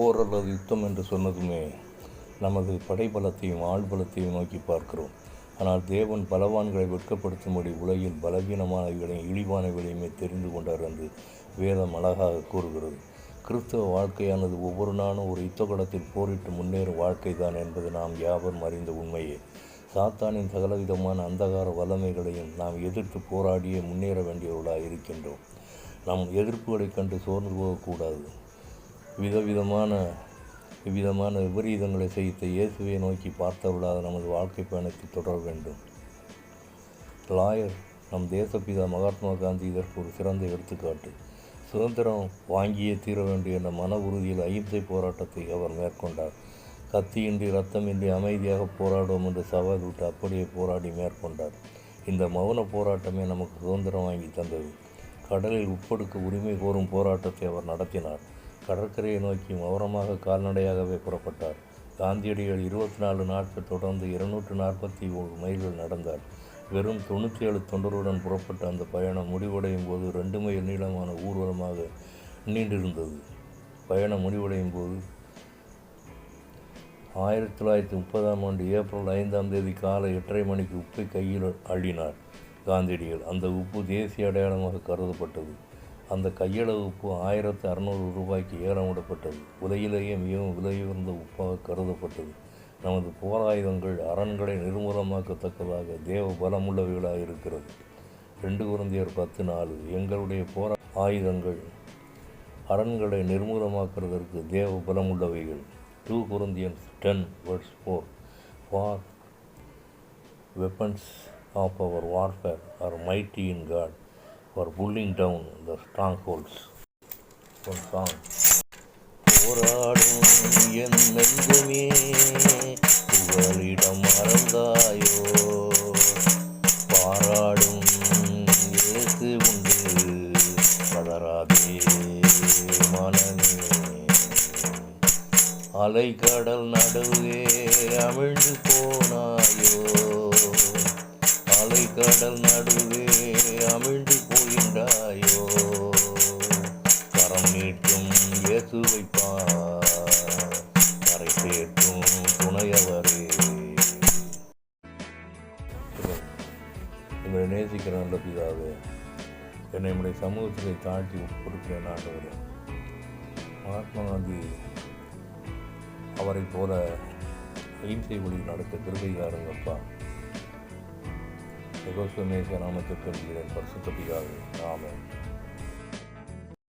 போர் அல்லது யுத்தம் என்று சொன்னதுமே நமது படைபலத்தையும் ஆள்பலத்தையும் நோக்கி பார்க்கிறோம். ஆனால் தேவன் பலவான்களை வெட்கப்படுத்தும்படி உலகில் பலவீனமானவர்களையும் இழிவானவர்களையுமே தெரிந்து கொண்டார் என்று வேதம் அழகாக கூறுகிறது. கிறிஸ்தவ வாழ்க்கையானது ஒவ்வொரு நாளும் ஒரு யுத்தகலத்தில் போரிட்டு முன்னேறும் வாழ்க்கை தான் என்பது நாம் யாவரும் அறிந்த உண்மையே. சாத்தானின் சகலவிதமான அந்தகார வல்லமைகளையும் நாம் எதிர்த்து போராடியே முன்னேற வேண்டியவர்களாக இருக்கின்றோம். நம் எதிர்ப்புகளைக் கண்டு சோர்ந்து போகக்கூடாது. விதமான விபரீதங்களை செய்த இயேசுவை நோக்கி பார்த்தவர்களாக நமது வாழ்க்கை பயணத்தை தொடர வேண்டும். லாயர் நம் தேசப்பிதா மகாத்மா காந்தி இதற்கு ஒரு சிறந்த எடுத்துக்காட்டு. சுதந்திரம் வாங்கியே தீர வேண்டிய என்ற மன உறுதியில் அகிம்சை போராட்டத்தை அவர் மேற்கொண்டார். கத்தியின்றி ரத்தமின்றி அமைதியாக போராடுவோம் என்று சவால் விட்டு அப்படியே போராடி மேற்கொண்டார். இந்த மௌன போராட்டமே நமக்கு சுதந்திரம் வாங்கி தந்தது. கடலில் உப்பெடுக்க உரிமை கோரும் போராட்டத்தை அவர் நடத்தினார். கடற்கரையை நோக்கி மௌனமாக கால்நடையாகவே புறப்பட்டார். காந்தியடிகள் 24 நாட்கள் தொடர்ந்து 241 மைல்கள் நடந்தார். வெறும் 97 தொண்டருடன் புறப்பட்ட அந்த பயணம் முடிவடையும் போது 2 மைல் நீளமான ஊர்வலமாக நீண்டிருந்தது. பயணம் முடிவடையும் போது 1930 ஏப்ரல் 5 காலை 8:30 மணிக்கு உப்பை கையில் அள்ளினார் காந்தியடிகள். அந்த உப்பு தேசிய அடையாளமாக கருதப்பட்டது. அந்த கையளவு உப்பு 1600 ரூபாய்க்கு ஏலமிடப்பட்டது. உலகிலேயே மிகவும் விலையுயர்ந்த உப்பாக கருதப்பட்டது. நமது போராயுதங்கள் அரண்களை நிர்மூலமாக்கத்தக்கதாக தேவ பலமுள்ளவைகளாக இருக்கிறது. 2 கொரிந்தியர் 10:4. எங்களுடைய ஆயுதங்கள் அரண்களை நிர்மூலமாக்குவதற்கு தேவ பலமுள்ளவைகள். 2 Corinthians 10:4. For weapons of our warfare are mighty in God for pulling down the strongholds. One song. போராடும் என் நெஞ்சமே புகழிடம் மறந்தாயோ, பாராடும் இயேசு உண்டு பதறாதே மனமே. அலைக்கடல் நடுவே அமிழ்ந்து போனாயோ, அலைக்கடல் நடுவே அமிழ்ந்து போகின்றாயோ, கரம் நீட்டும் இயேசுவை பார், கரை சேர்க்கும் துணையவரே. எங்களை நேசிக்கிற நல்ல பிதாவே, என்னை நம்முடைய சமூகத்திலே தாழ்த்தி கொடுக்கிறேன் ஆண்டவரே. மகாத்மா காந்தி அவரை போல அகிம்சை வழியில் நடக்க கிருபையாருங்கப்பா. யெகோவா நாமத்திற்கு பரிசுத்த பிதாவே, ஆமென்.